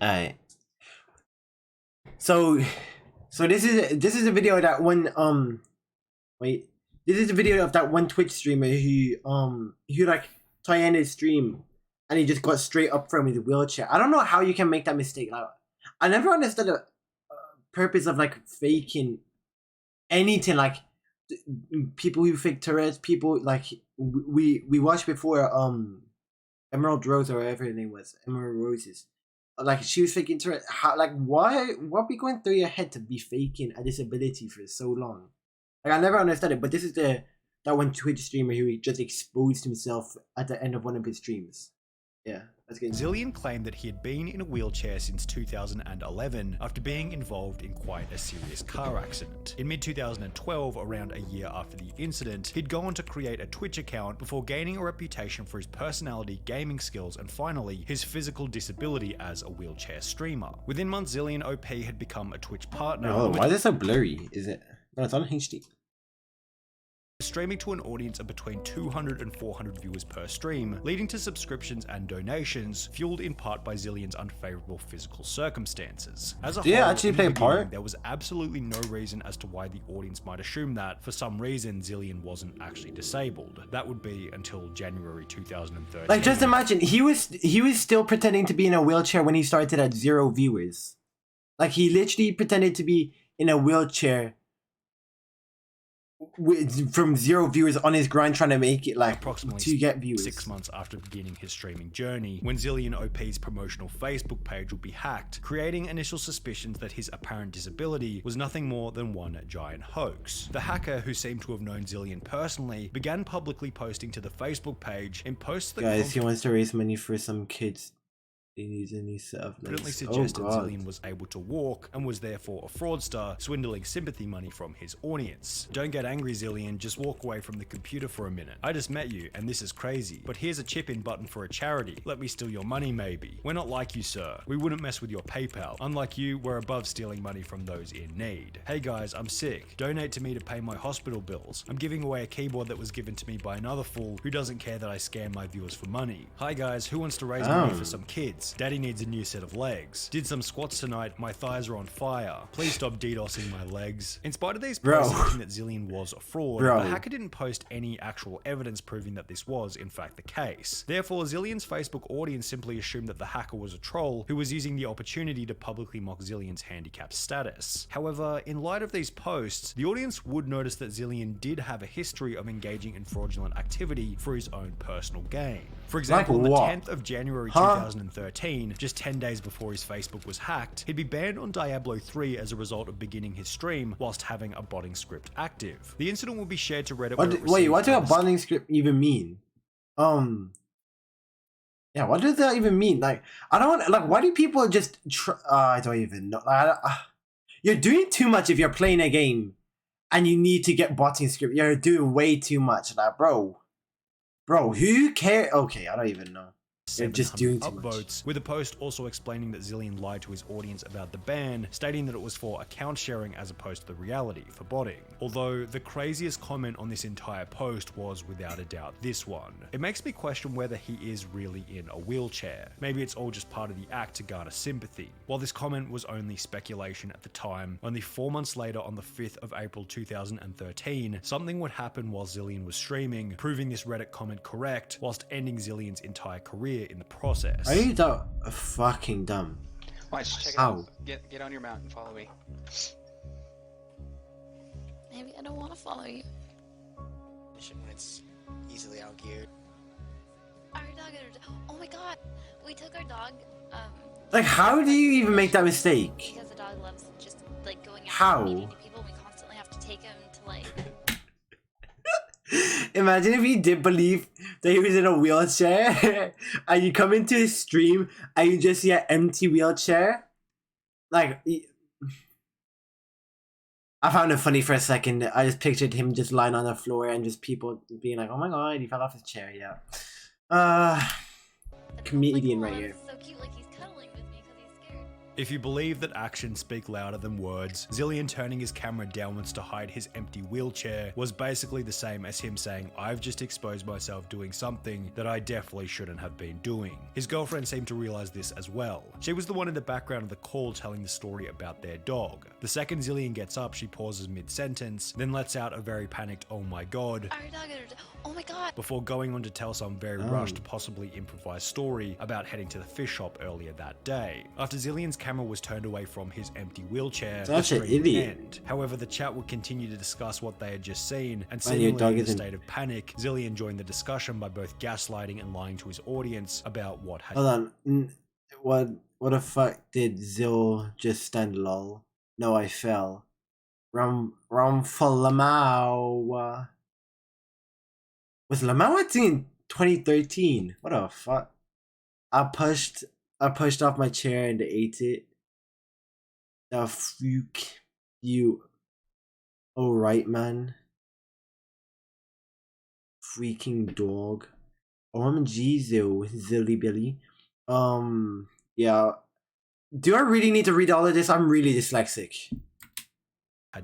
Alright. So this is a video that one wait. This is a video of that one Twitch streamer who like tried his stream and he just got straight up from his wheelchair. I don't know how you can make that mistake. Like, I never understood the purpose of like faking anything. Like people who fake Tourette's, people like we watched before Emerald Rose or whatever her name was, Emerald Roses. Like she was faking Tourette's. How, like what be going through your head to be faking a disability for so long? Like I never understood it. But this is that one Twitch streamer who just exposed himself at the end of one of his streams. Yeah, let's get into it. Zilian claimed that he had been in a wheelchair since 2011 after being involved in quite a serious car accident. In mid-2012, around a year after the incident, he'd go on to create a Twitch account before gaining a reputation for his personality, gaming skills, and finally, his physical disability as a wheelchair streamer. Within months, ZilianOP had become a Twitch partner. Oh, why is it so blurry? Is it? No, it's on HD. Streaming to an audience of between 200 and 400 viewers per stream, leading to subscriptions and donations, fueled in part by Zilian's unfavorable physical circumstances. As a whole, actually play a part? There was absolutely no reason as to why the audience might assume that, for some reason, Zilian wasn't actually disabled. That would be until January 2013. Like, just imagine, he was still pretending to be in a wheelchair when he started at 0 viewers. Like, he literally pretended to be in a wheelchair from 0 viewers on his grind, trying to make it like approximately to get viewers. 6 months after beginning his streaming journey, when ZilianOP's promotional Facebook page would be hacked, creating initial suspicions that his apparent disability was nothing more than one giant hoax. The hacker, who seemed to have known Zilian personally, began publicly posting to the Facebook page in posts that Guys, he wants to raise money for some kids. He needs a new set of legs. Suggested Zilian was able to walk and was therefore a fraudster, swindling sympathy money from his audience. Don't get angry, Zilian, just walk away from the computer for a minute. I just met you and this is crazy, but here's a chip-in button for a charity. Let me steal your money maybe. We're not like you, sir. We wouldn't mess with your PayPal. Unlike you, we're above stealing money from those in need. Hey guys, I'm sick. Donate to me to pay my hospital bills. I'm giving away a keyboard that was given to me by another fool who doesn't care that I scam my viewers for money. Hi guys, who wants to raise money for some kids? Daddy needs a new set of legs. Did some squats tonight, my thighs are on fire. Please stop DDoSing my legs. In spite of these posts thinking that Zilian was a fraud, the hacker didn't post any actual evidence proving that this was in fact the case. Therefore, Zilian's Facebook audience simply assumed that the hacker was a troll who was using the opportunity to publicly mock Zilian's handicap status. However, in light of these posts, the audience would notice that Zilian did have a history of engaging in fraudulent activity for his own personal gain. For example, on the 10th of January 2013, just 10 days before his Facebook was hacked, he'd be banned on Diablo 3 as a result of beginning his stream whilst having a botting script active. The incident will be shared to Reddit. Wait, what does a botting script even mean? Yeah, what does that even mean? Like, I don't like. Why do people just? I don't even know. You're doing too much if you're playing a game, and you need to get botting script. You're doing way too much, like, bro, who cares? Okay, I don't even know. They're just doing too much. With a post also explaining that Zilian lied to his audience about the ban, stating that it was for account sharing as opposed to the reality for botting. Although the craziest comment on this entire post was without a doubt this one. It makes me question whether he is really in a wheelchair. Maybe it's all just part of the act to garner sympathy. While this comment was only speculation at the time, only 4 months later on the 5th of April 2013, something would happen while Zilian was streaming, proving this Reddit comment correct, whilst ending Zilian's entire career in the process. Are you fucking dumb? Watch, check it out. Get on your mount and follow me. Maybe I don't want to follow you. When it's easily out geared. Our dog. Oh my god, we took our dog. Like, how do you even make that mistake? Because the dog loves just like going out how? and meeting new people. We constantly have to take him to like. Imagine if he did believe that he was in a wheelchair and you come into his stream and you just see an empty wheelchair. Like, I found it funny for a second. I just pictured him just lying on the floor and just people being like, oh my god, he fell off his chair, yeah. Comedian right here. So cute, like he's cuddling with me because he's scared. If you believe that actions speak louder than words, Zillion turning his camera downwards to hide his empty wheelchair was basically the same as him saying, "I've just exposed myself doing something that I definitely shouldn't have been doing." His girlfriend seemed to realize this as well. She was the one in the background of the call telling the story about their dog. The second Zillion gets up, she pauses mid-sentence, then lets out a very panicked "oh my god," Our dog got her. Oh my god. before going on to tell some very rushed, possibly improvised story about heading to the fish shop earlier that day. After Zillion's camera was turned away from his empty wheelchair, the Such an stream would idiot. end. However, the chat would continue to discuss what they had just seen, and Man, your seemingly dog in a isn't- state of panic, Zillion joined the discussion by both gaslighting and lying to his audience about what had Hold on. What the fuck did Zil just stand lol? No, I fell. Rum for Lamau. Was Lamau a thing in 2013? What the fuck? I pushed off my chair and ate it. The fuck you. Alright, man. Freaking dog. OMG, Zilly Billy. Yeah. Do I really need to read all of this? I'm really dyslexic.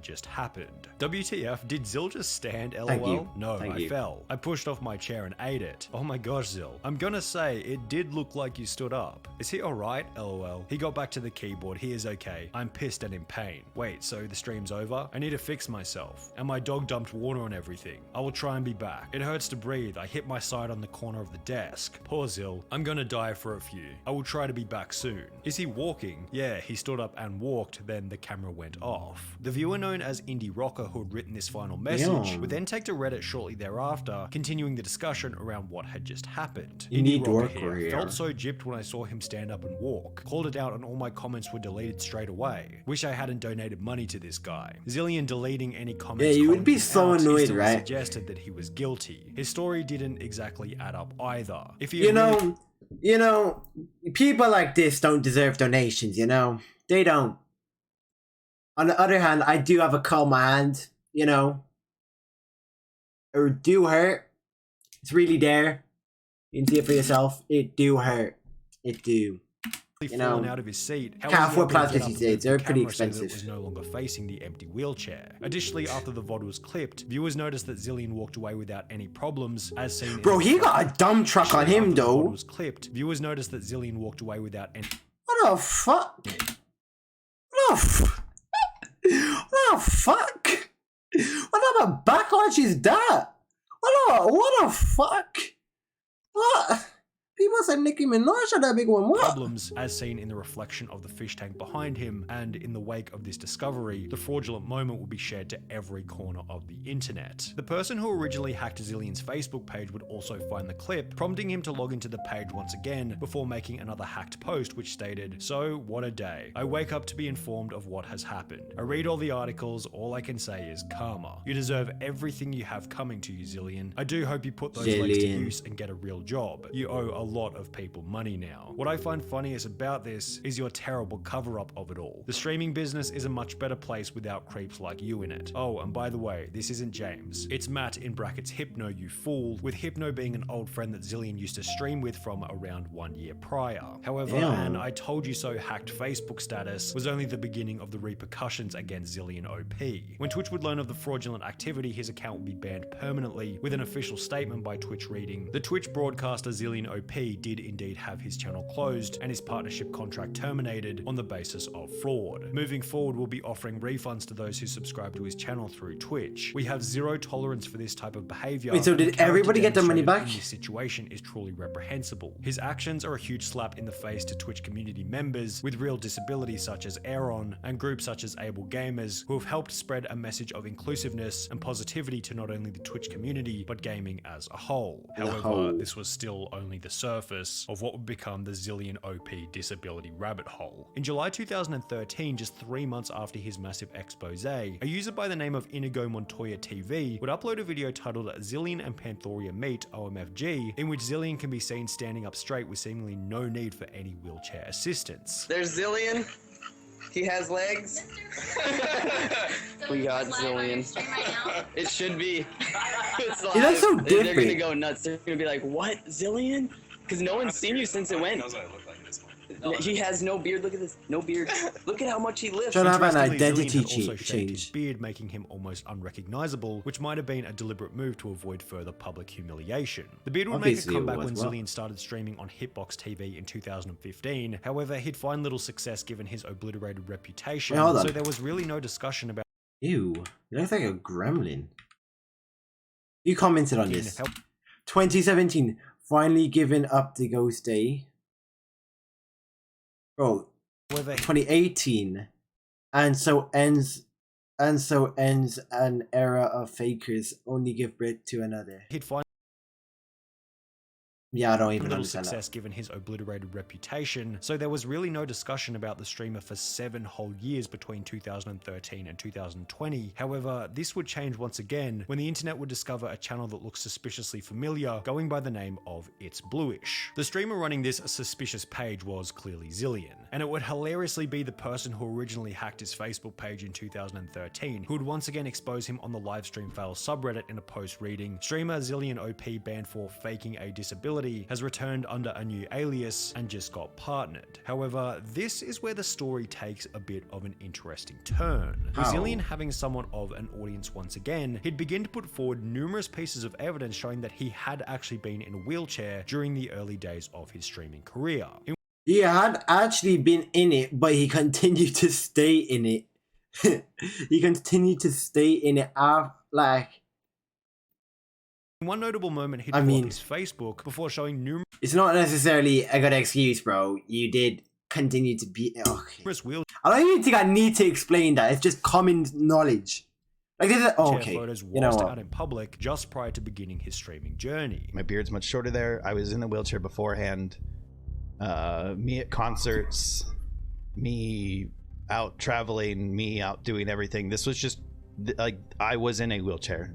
just happened. WTF, did Zil just stand LOL? Thank you. No, Thank I you. fell. I pushed off my chair and ate it. Oh my gosh, Zil. I'm gonna say, it did look like you stood up. Is he alright? LOL. He got back to the keyboard. He is okay. I'm pissed and in pain. Wait, so the stream's over? I need to fix myself. And my dog dumped water on everything. I will try and be back. It hurts to breathe. I hit my side on the corner of the desk. Poor Zil. I'm gonna die for a few. I will try to be back soon. Is he walking? Yeah, he stood up and walked, then the camera went off. The viewer known as Indie Rocker, who had written this final message, Damn. would then take to Reddit shortly thereafter, continuing the discussion around what had just happened. Indie Rocker Rocker here. felt so gypped when I saw him stand up and walk. Called it out and all my comments were deleted straight away. Wish I hadn't donated money to this guy. Zillion deleting any comments. Yeah, you would calling be him so out, he annoyed, still right? Suggested that he was guilty. His story didn't exactly add up either. If he You had really know, people like this don't deserve donations, you know? They don't. On the other hand, I do have a calm hand, you know? It do hurt. It's really there. You can see it for yourself. It do hurt. It do. You know, fallen out of his seat. How can't was he afford able to get plastic up these and move days. They're the pretty camera so that expensive. It was no longer facing the empty wheelchair. Additionally, after the VOD was clipped, viewers noticed that Zillion walked away without any problems, as seen. Bro, in he got a dumb truck on him, After the VOD though. was clipped, viewers noticed that Zillion walked away without any. What the fuck? What the fuck? What type of backlash is that? What the fuck? What? People said Nicki Minaj had that big one. What? Problems, as seen in the reflection of the fish tank behind him, and in the wake of this discovery, the fraudulent moment will be shared to every corner of the internet. The person who originally hacked Zillion's Facebook page would also find the clip, prompting him to log into the page once again before making another hacked post which stated, "So, what a day. I wake up to be informed of what has happened. I read all the articles, all I can say is karma. You deserve everything you have coming to you, Zillion. I do hope you put those legs to Zillion. use and get a real job. You owe a lot of people money now. What I find funniest about this is your terrible cover-up of it all. The streaming business is a much better place without creeps like you in it. Oh, and by the way, this isn't James. It's Matt in brackets Hypno, you fool, with Hypno being an old friend that Zillion used to stream with from around 1 year prior. However, Damn. an I told you so hacked Facebook status was only the beginning of the repercussions against ZilianOP. When Twitch would learn of the fraudulent activity, his account would be banned permanently, with an official statement by Twitch reading, "The Twitch broadcaster ZilianOP did indeed have his channel closed and his partnership contract terminated on the basis of fraud. Moving forward, we'll be offering refunds to those who subscribe to his channel through Twitch. We have zero tolerance for this type of behavior. Wait, so and the did everybody character get their money demonstrated back? in this situation is truly reprehensible. His actions are a huge slap in the face to Twitch community members with real disabilities such as Aaron and groups such as Able Gamers who have helped spread a message of inclusiveness and positivity to not only the Twitch community but gaming as a whole. However, this was still only the surface of what would become the ZilianOP disability rabbit hole. In July 2013, just 3 months after his massive expose, a user by the name of Inigo Montoya TV would upload a video titled Zillion and Panthoria Meet OMFG, in which Zillion can be seen standing up straight with seemingly no need for any wheelchair assistance. There's Zillion. He has legs. We got Zillion. It should be. It's live. He looks so They're gonna different. go nuts. They're gonna be like, "What, Zillion?" Because no one's seen you since it went. Knows what I look like at this point. He has no beard. Look at this. No beard. Look at how much he lifts. Trying to have an Interestingly, Zillion identity had also shaved his change. beard, making him almost unrecognizable, which might have been a deliberate move to avoid further public humiliation. The beard would Obviously make it a comeback was, when well. Zillion started streaming on Hitbox TV in 2015. However, he'd find little success given his obliterated reputation, Wait, hold on. so there was really no discussion about Ew, he looks like a gremlin. You commented on this. how 2017, finally giving up the ghost day. Bro, whether 2018, and so ends an era of fakers. Only give birth to another. he'd find Yeah, I don't even little understand success given his obliterated reputation, so there was really no discussion about the streamer for 7 whole years between 2013 and 2020. However, this would change once again when the internet would discover a channel that looks suspiciously familiar, going by the name of It's Bluish. The streamer running this suspicious page was clearly Zillion, and it would hilariously be the person who originally hacked his Facebook page in 2013, who would once again expose him on the livestream fail subreddit in a post reading, "Streamer ZilianOP banned for faking a disability, has returned under a new alias and just got partnered." However, this is where the story takes a bit of an interesting turn. With How? Zillion having somewhat of an audience once again, he'd begin to put forward numerous pieces of evidence showing that he had actually been in a wheelchair during the early days of his streaming career. He had actually been in it, but he continued to stay in it. He continued to stay in it like. In one notable moment, he'd I pull up mean- his Facebook before showing numerous It's not necessarily a good excuse, bro. You did continue to be okay. wheelchair I don't even think I need to explain that. It's just common knowledge. Like this is okay. photos You know whilst what? out in public just prior to beginning his streaming journey. My beard's much shorter there. I was in a wheelchair beforehand. Me at concerts, me out traveling, me out doing everything. This was just like I was in a wheelchair.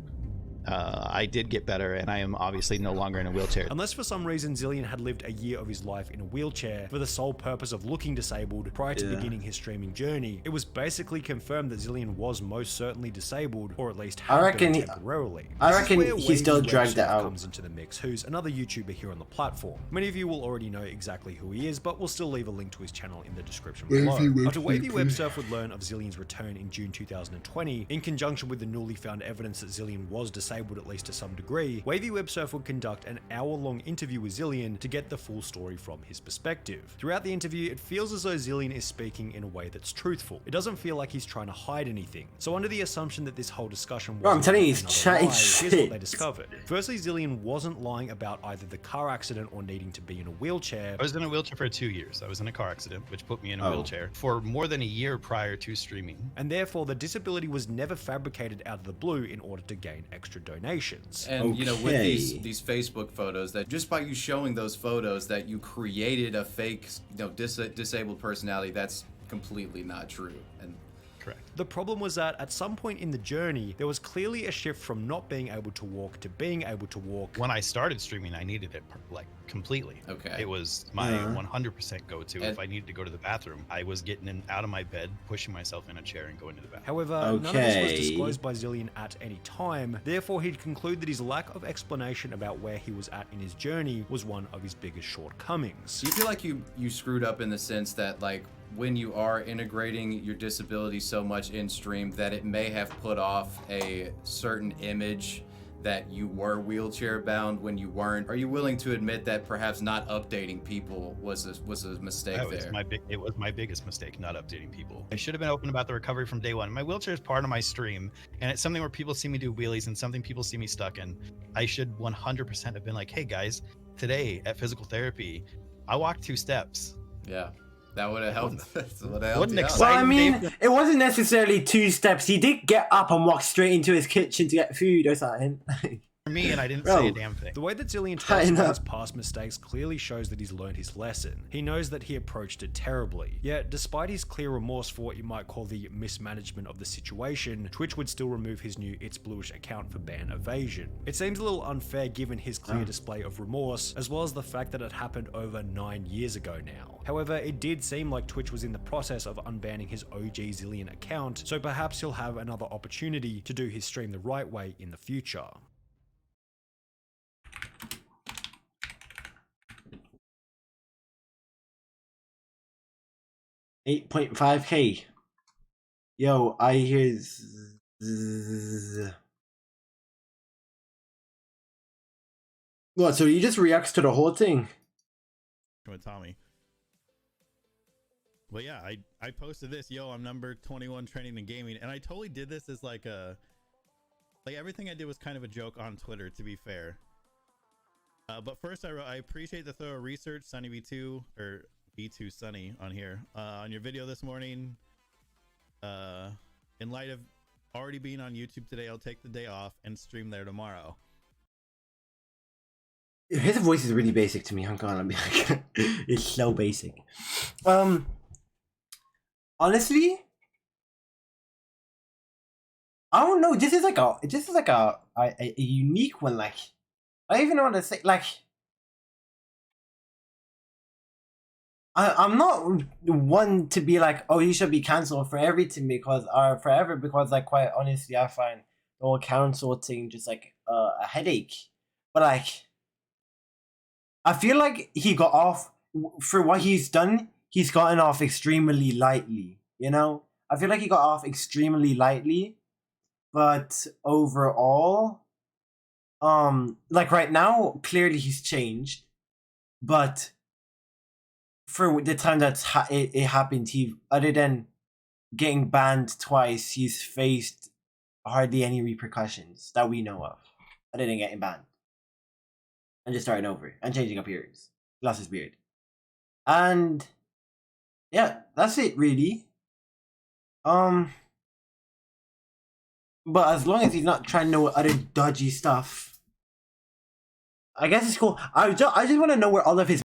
I did get better, and I am obviously no longer in a wheelchair. Unless for some reason Zillion had lived a year of his life in a wheelchair for the sole purpose of looking disabled prior to beginning his streaming journey, it was basically confirmed that Zillion was most certainly disabled, or at least I had reckon been he- temporarily. I This is reckon where he still Wavy dragged Web it out. comes into the mix, who's another YouTuber here on the platform. Many of you will already know exactly who he is, but we'll still leave a link to his channel in the description below. After Wavy Web Surf would learn of Zillion's return in June 2020, in conjunction with the newly found evidence that Zillion was disabled at least to some degree, Wavy Web Surf would conduct an hour-long interview with Zillion to get the full story from his perspective. Throughout the interview, it feels as though Zillion is speaking in a way that's truthful. It doesn't feel like he's trying to hide anything. So under the assumption that this whole discussion was Bro, I'm telling you, he's chatting here's what shit. they discovered. Firstly, Zillion wasn't lying about either the car accident or needing to be in a wheelchair. I was in a wheelchair for 2 years. I was in a car accident, which put me in a Oh. wheelchair for more than a year prior to streaming. And therefore the disability was never fabricated out of the blue in order to gain extra donations. And you know, with Okay. these Facebook photos, that just by you showing those photos that you created a fake, you know, disabled personality, that's completely not true. And Correct. The problem was that at some point in the journey, there was clearly a shift from not being able to walk to being able to walk. When I started streaming, I needed it like completely. Okay. It was my Yeah. 100% go-to. And- If I needed to go to the bathroom, I was getting out of my bed, pushing myself in a chair, and going to the bathroom. However, none of this was Okay. disclosed by Zillion at any time, therefore he'd conclude that his lack of explanation about where he was at in his journey was one of his biggest shortcomings. do you feel like you screwed up in the sense that, like, when you are integrating your disability so much in stream, that it may have put off a certain image that you were wheelchair bound when you weren't? Are you willing to admit that perhaps not updating people was a mistake That was there? it was my biggest mistake, not updating people. I should have been open about the recovery from day one. My wheelchair is part of my stream, and it's something where people see me do wheelies and something people see me stuck in. I should 100% have been like, hey guys, today at physical therapy, I walked 2 steps. Yeah, that would have helped. That would have helped Wouldn't you out. Well, I Exciting mean, day. it wasn't necessarily 2 steps. He did get up and walk straight into his kitchen to get food or something. For me, and I didn't Bro. say a damn thing. The way that Zillion I talks know. about his past mistakes clearly shows that he's learned his lesson. He knows that he approached it terribly. Yet, despite his clear remorse for what you might call the mismanagement of the situation, Twitch would still remove his new It's Bluish account for ban evasion. It seems a little unfair given his clear display of remorse, as well as the fact that it happened over 9 years ago now. However, it did seem like Twitch was in the process of unbanning his OG Zillion account, so perhaps he'll have another opportunity to do his stream the right way in the future. 8.5K. Yo, I hear. What? So he just reacts to the whole thing? With Tommy. But yeah, I posted this. Yo, I'm number 21 trending in gaming, and I totally did this as like a. Like everything I did was kind of a joke on Twitter, to be fair. But first I wrote, I appreciate the thorough research, Sunny B2, or B2 Sunny on here, on your video this morning. In light of already being on YouTube today, I'll take the day off and stream there tomorrow. His voice is really basic to me. I'm gonna be like, it's so basic. Honestly, I don't know. This is like a unique one. Like, I don't even know what to say. Like, I'm not one to be like, oh, you should be cancelled for everything because forever, because like, quite honestly, I find the whole cancel thing just like a headache. But like, I feel like he got off for what he's done. He's gotten off extremely lightly. You know, I feel like he got off extremely lightly. But overall, like right now, clearly he's changed. But for the time that it happened, he, other than getting banned twice, he's faced hardly any repercussions that we know of, other than getting banned and just starting over and changing appearance. Lost his beard, and yeah, that's it really. But as long as he's not trying to know other dodgy stuff, I guess it's cool. I just want to know where all of his